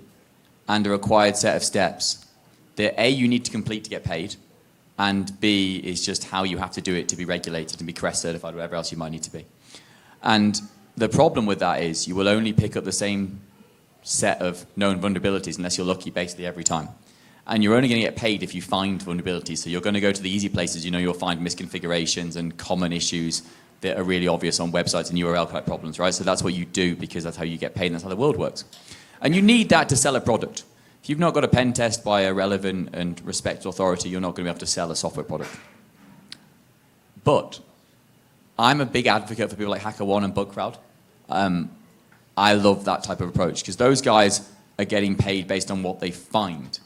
and a required set of steps that A, you need to complete to get paid, and B, is just how you have to do it to be regulated and be CREST certified, whatever else you might need to be. And the problem with that is you will only pick up the same set of known vulnerabilities, unless you're lucky, basically every time. And you're only going to get paid if you find vulnerabilities. So you're going to go to the easy places. You know, you'll find misconfigurations and common issues that are really obvious on websites and URL type problems, right? So that's what you do because that's how you get paid and that's how the world works. And you need that to sell a product. If you've not got a pen test by a relevant and respected authority, you're not going to be able to sell a software product. But I'm a big advocate for people like HackerOne and BugCrowd. I love that type of approach because those guys are getting paid based on what they find,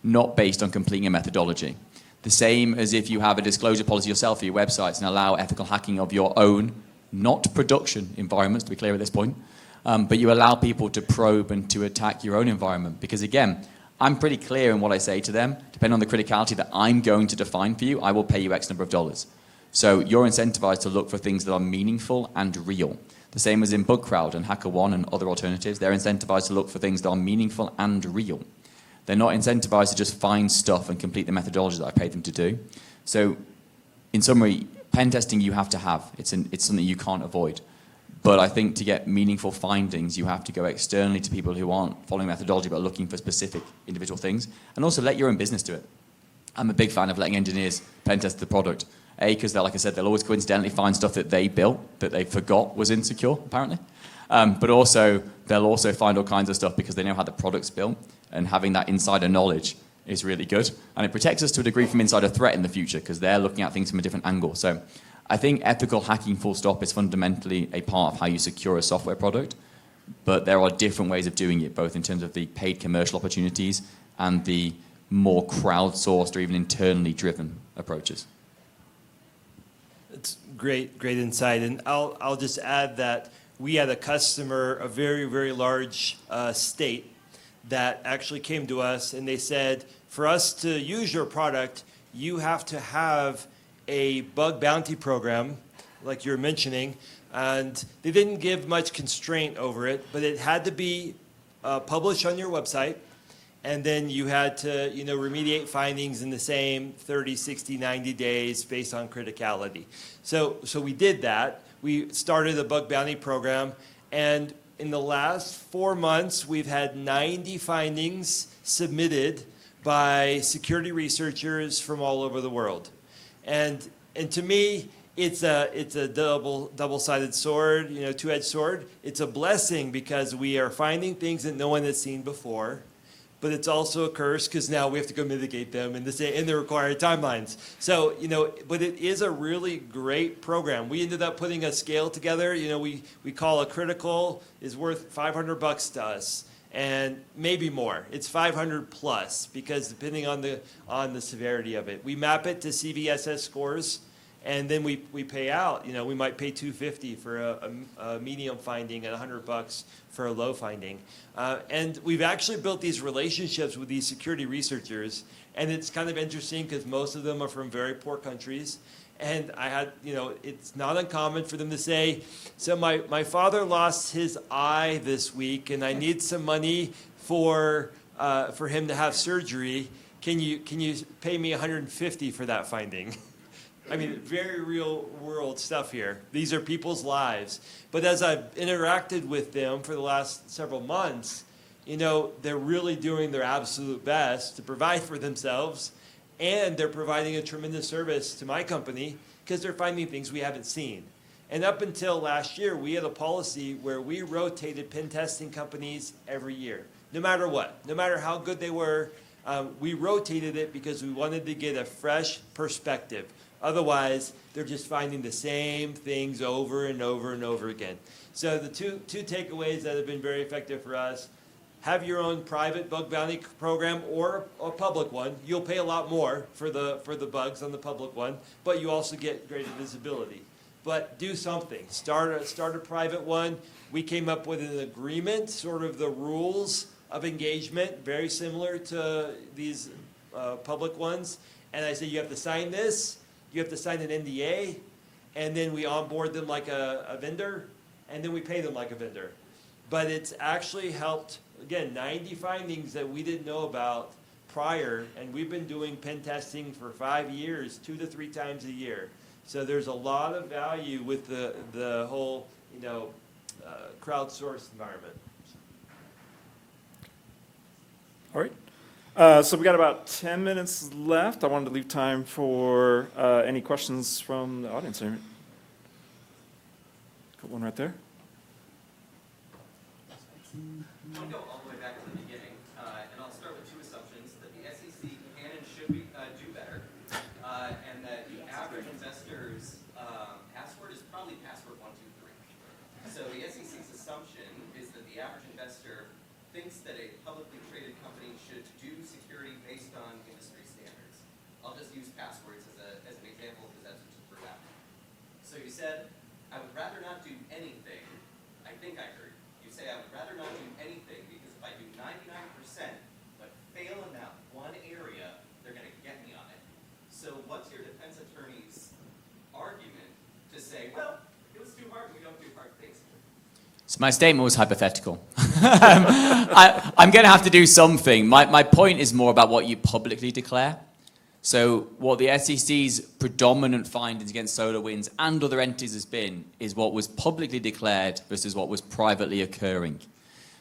not based on completing a methodology. The same as if you have a disclosure policy yourself for your websites and allow ethical hacking of your own, not production environments, to be clear at this point, but you allow people to probe and to attack your own environment. Because again, I'm pretty clear in what I say to them. Depending on the criticality that I'm going to define for you, I will pay you X number of dollars. So you're incentivized to look for things that are meaningful and real. The same as in BugCrowd and HackerOne and other alternatives, they're incentivized to look for things that are meaningful and real. They're not incentivized to just find stuff and complete the methodology that I paid them to do. So, in summary, pen testing you have to have. It's something you can't avoid. But I think to get meaningful findings, you have to go externally to people who aren't following methodology but looking for specific individual things. And also let your own business do it. I'm a big fan of letting engineers pen test the product. A, because like I said, they'll always coincidentally find stuff that they built that they forgot was insecure, apparently. But also, they'll also find all kinds of stuff because they know how the product's built. And having that insider knowledge is really good. And it protects us to a degree from insider threat in the future because they're looking at things from a different angle. So I think ethical hacking full stop is fundamentally a part of how you secure a software product. But there are different ways of doing it, both in terms of the paid commercial opportunities and the more crowdsourced or even internally driven approaches. It's great insight. And I'll just add that we had a customer, a very, very large state, that actually came to us and they said, for us to use your product, you have to have a bug bounty program, like you're mentioning, and they didn't give much constraint over it, but it had to be published on your website, and then you had to, remediate findings in the same 30, 60, 90 days based on criticality. So we did that. We started a bug bounty program, and in the last 4 months, we've had 90 findings submitted by security researchers from all over the world. And to me, it's a double-sided sword, two-edged sword. It's a blessing because we are finding things that no one has seen before, but it's also a curse because now we have to go mitigate them in the required timelines. So, but it is a really great program. We ended up putting a scale together. We call a critical is worth $500 to us, and maybe more. It's 500 plus because depending on the severity of it, we map it to CVSS scores, and then we pay out. You know, we might pay $250 for a medium finding and $100 for a low finding. And we've actually built these relationships with these security researchers, and it's kind of interesting because most of them are from very poor countries. And I had, you know, it's not uncommon for them to say, so my father lost his eye this week, and I need some money for him to have surgery. Can you pay me $150 for that finding? I mean, very real world stuff here. These are people's lives. But as I've interacted with them for the last several months, you know, they're really doing their absolute best to provide for themselves, and they're providing a tremendous service to my company because they're finding things we haven't seen. And up until last year, we had a policy where we rotated pen testing companies every year, no matter what, no matter how good they were. We rotated it because we wanted to get a fresh perspective. Otherwise, they're just finding the same things over and over and over again. So the two takeaways that have been very effective for us: have your own private bug bounty program or a public one. You'll pay a lot more for the bugs on the public one, but you also get greater visibility. But do something. Start a private one. We came up with an agreement, sort of the rules of engagement, very similar to these public ones. And I say you have to sign this. You have to sign an NDA, and then we onboard them like a vendor, and then we pay them like a vendor. But it's actually helped, again, 90 findings that we didn't know about prior, and we've been doing pen testing for 5 years, 2 to 3 times a year. So there's a lot of value with the whole, you know, crowdsourced environment. All right. So we got about 10 minutes left. I wanted to leave time for any questions from the audience. Got one right there. I want to go all the way back to the beginning, and I'll start with 2 assumptions: that the SEC can and should do better, and that the average investor's password is probably password 123. So the SEC's assumption is that the average investor thinks that a publicly traded company should do security based on industry standards. I'll just use passwords as an example because that's what you threw out. So you said, I would rather not do anything. I think I heard you say I would rather not do anything because if I do 99% but fail in that one area, they're going to get me on it. So what's your defense attorney's argument to say, well, it was too hard, we don't do hard things? So my statement was hypothetical. I'm going to have to do something. My point is more about what you publicly declare. So what the SEC's predominant findings against SolarWinds and other entities has been is what was publicly declared versus what was privately occurring.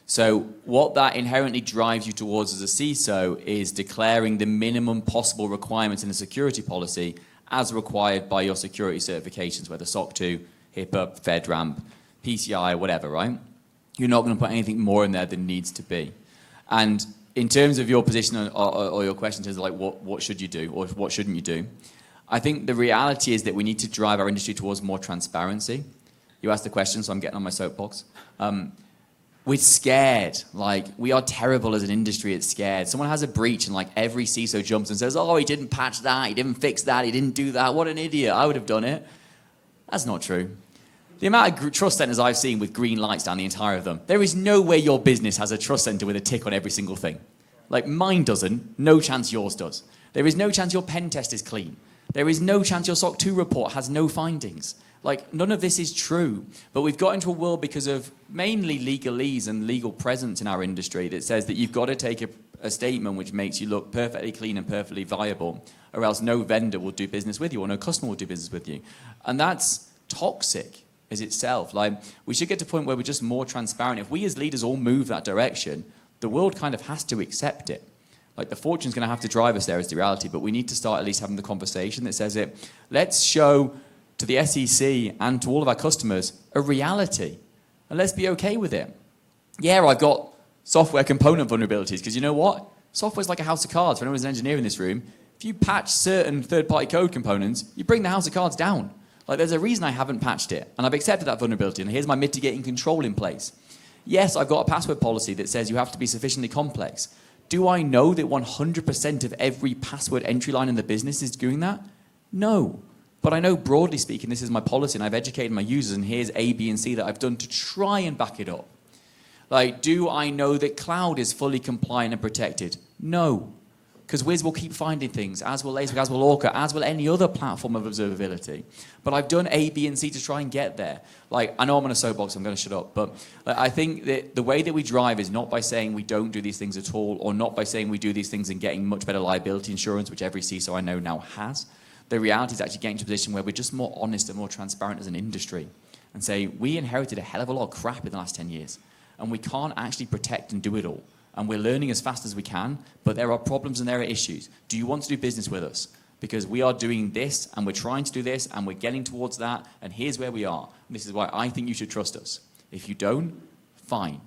So what that inherently drives you towards as a CISO is declaring the minimum possible requirements in a security policy as required by your security certifications, whether SOC 2, HIPAA, FedRAMP, PCI, whatever, right? You're not going to put anything more in there than needs to be. And in terms of your position or your question in terms of like what should you do or what shouldn't you do, I think the reality is that we need to drive our industry towards more transparency. You asked the question, so I'm getting on my soapbox. We're scared. Like, we are terrible as an industry at scared. Someone has a breach and like every CISO jumps and says, oh, he didn't patch that, he didn't fix that, he didn't do that. What an idiot, I would have done it. That's not true. The amount of trust centers I've seen with green lights down the entire of them, there is no way your business has a trust center with a tick on every single thing. Like mine doesn't, no chance yours does. There is no chance your pen test is clean. There is no chance your SOC 2 report has no findings. Like, none of this is true. But we've got into a world because of mainly legalese and legal presence in our industry that says that you've got to take a statement which makes you look perfectly clean and perfectly viable, or else no vendor will do business with you or no customer will do business with you. And that's toxic as itself. Like, we should get to a point where we're just more transparent. If we as leaders all move that direction, the world kind of has to accept it. Like, the fortune's going to have to drive us there as the reality, but we need to start at least having the conversation that says it. Let's show to the SEC and to all of our customers a reality, and let's be okay with it. Yeah, I've got software component vulnerabilities, because you know what? Software's like a house of cards. For anyone who's an engineer in this room, if you patch certain third-party code components, you bring the house of cards down. Like, there's a reason I haven't patched it, and I've accepted that vulnerability, and here's my mitigating control in place. Yes, I've got a password policy that says you have to be sufficiently complex. Do I know that 100% of every password entry line in the business is doing that? No. But But I know broadly speaking, this is my policy and I've educated my users and here's A, B, and C that I've done to try and back it up. Like, do I know that cloud is fully compliant and protected? No. Because Wiz will keep finding things, as will Facebook, as will Orca, as will any other platform of observability. But I've done A, B, and C to try and get there. Like, I know I'm on a soapbox, I'm going to shut up, but I think that the way that we drive is not by saying we don't do these things at all, or not by saying we do these things and getting much better liability insurance, which every CISO I know now has. The reality is actually getting to a position where we're just more honest and more transparent as an industry and say, we inherited a hell of a lot of crap in the last 10 years, and we can't actually protect and do it all. And we're learning as fast as we can, but there are problems and there are issues. Do you want to do business with us? Because we are doing this, and we're trying to do this, and we're getting towards that, and here's where we are. And this is why I think you should trust us. If you don't, fine.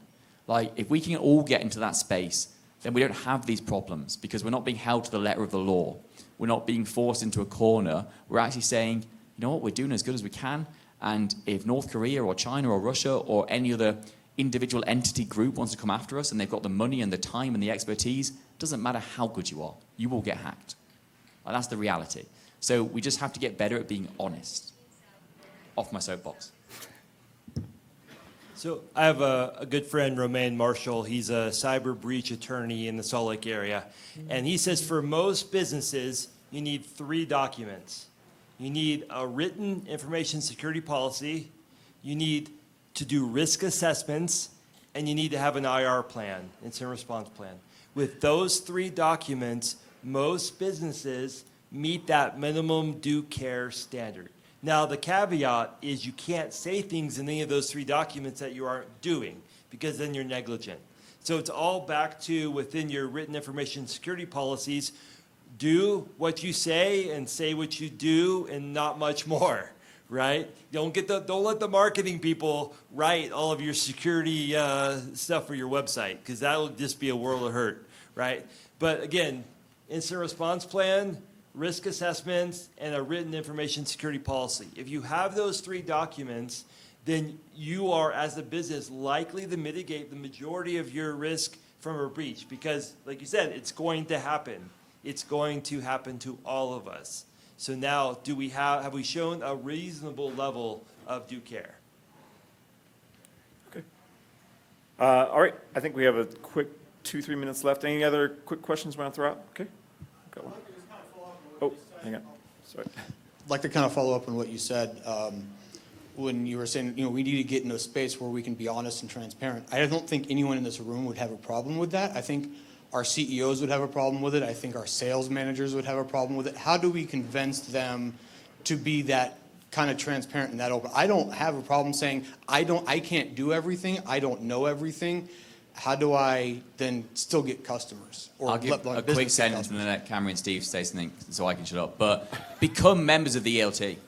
Like, if we can all get into that space, then we don't have these problems, because we're not being held to the letter of the law. We're not being forced into a corner. We're actually saying, you know what, we're doing as good as we can, and if North Korea or China or Russia or any other individual entity group wants to come after us and they've got the money and the time and the expertise, doesn't matter how good you are, you will get hacked. And that's the reality. So we just have to get better at being honest. Off my soapbox. So I have a good friend, Romain Marshall. He's a cyber breach attorney in the Salt Lake area. And he says for most businesses, you need 3 documents. You need a written information security policy, you need to do risk assessments, and you need to have an IR plan, incident response plan. With those 3 documents, most businesses meet that minimum due care standard. Now, the caveat is you can't say things in any of those 3 documents that you aren't doing, because then you're negligent. So it's all back to within your written information security policies, do what you say and say what you do and not much more. Right? Don't let the marketing people write all of your security stuff for your website, because that'll just be a world of hurt, right? But again, incident response plan, risk assessments, and a written information security policy. If you have those 3 documents, then you are, as a business, likely to mitigate the majority of your risk from a breach, because, like you said, it's going to happen. It's going to happen to all of us. So now, have we shown a reasonable level of due care? Okay. All right, I think we have a quick 2-3 minutes left. Any other quick questions we want to throw out? Okay. Got one. Oh, hang on. Sorry. I'd like to kind of follow up on what you said when you were saying, we need to get into a space where we can be honest and transparent. I don't think anyone in this room would have a problem with that. I think our CEOs would have a problem with it. I think our sales managers would have a problem with it. How do we convince them to be that kind of transparent and that open? I don't have a problem saying, I can't do everything. I don't know everything. How do I then still get customers? Or I'll give a quick sentence and then let Kamrie and Steve say something so I can shut up. But become members of the ELT.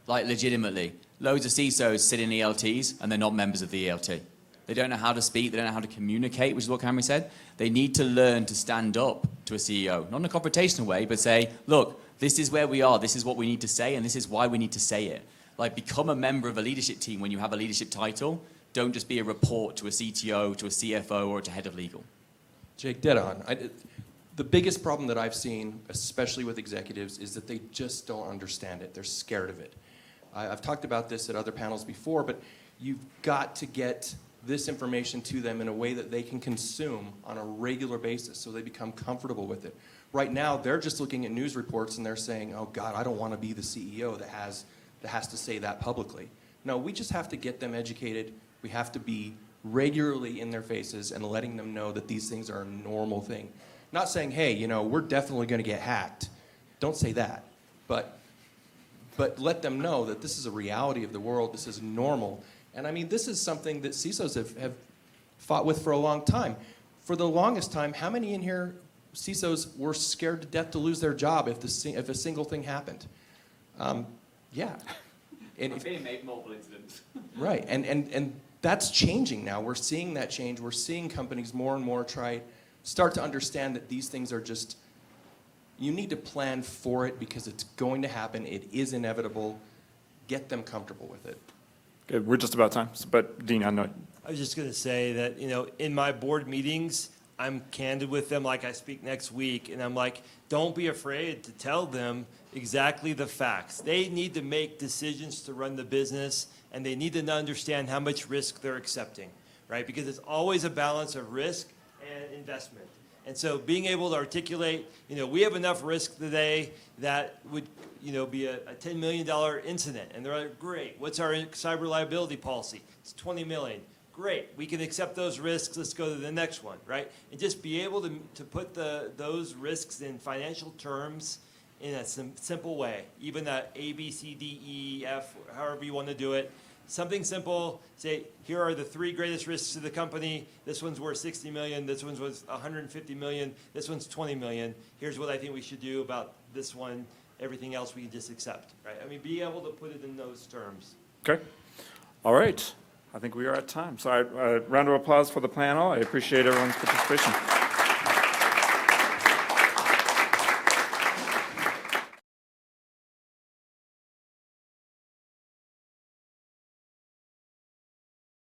Like, legitimately. Loads of CISOs sit in ELTs and they're not members of the ELT. They don't know how to speak. They don't know how to communicate, which is what Kamrie said. They need to learn to stand up to a CEO, not in a confrontational way, but say, look, this is where we are. This is what we need to say, and this is why we need to say it. Like, become a member of a leadership team when you have a leadership title. Don't just be a report to a CTO, to a CFO, or to head of legal. Jake, dead on. The biggest problem that I've seen, especially with executives, is that they just don't understand it. They're scared of it. I've talked about this at other panels before, but you've got to get this information to them in a way that they can consume on a regular basis so they become comfortable with it. Right now, they're just looking at news reports and they're saying, oh God, I don't want to be the CEO that has to say that publicly. No, we just have to get them educated. We have to be regularly in their faces and letting them know that these things are a normal thing. Not saying, hey, we're definitely going to get hacked. Don't say that. But let them know that this is a reality of the world. This is normal. And I mean, this is something that CISOs have fought with for a long time. For the longest time, how many in here CISOs were scared to death to lose their job if a single thing happened? Yeah. And I've been made multiple incidents. Right, and that's changing now. We're seeing that change. We're seeing companies more and more start to understand that these things are just, you need to plan for it because it's going to happen. It is inevitable. Get them comfortable with it. Good. We're just about time. But Dean, I know. I was just going to say that, in my board meetings, I'm candid with them like I speak next week, and I'm like, don't be afraid to tell them exactly the facts. They need to make decisions to run the business, and they need to understand how much risk they're accepting, right? Because it's always a balance of risk and investment. And so being able to articulate, we have enough risk today that would, be a $10 million incident. And they're like, great, what's our cyber liability policy? It's $20 million. Great, we can accept those risks, let's go to the next one, right? And just be able to put those risks in financial terms in a simple way, even A, B, C, D, E, F, however you want to do it. Something simple, say, here are the 3 greatest risks to the company. This one's worth 60 million, this one's worth 150 million, this one's 20 million. Here's what I think we should do about this one. Everything else we can just accept, right? I mean, be able to put it in those terms. Okay. All right. I think we are at time. So round of applause for the panel. I appreciate everyone's participation.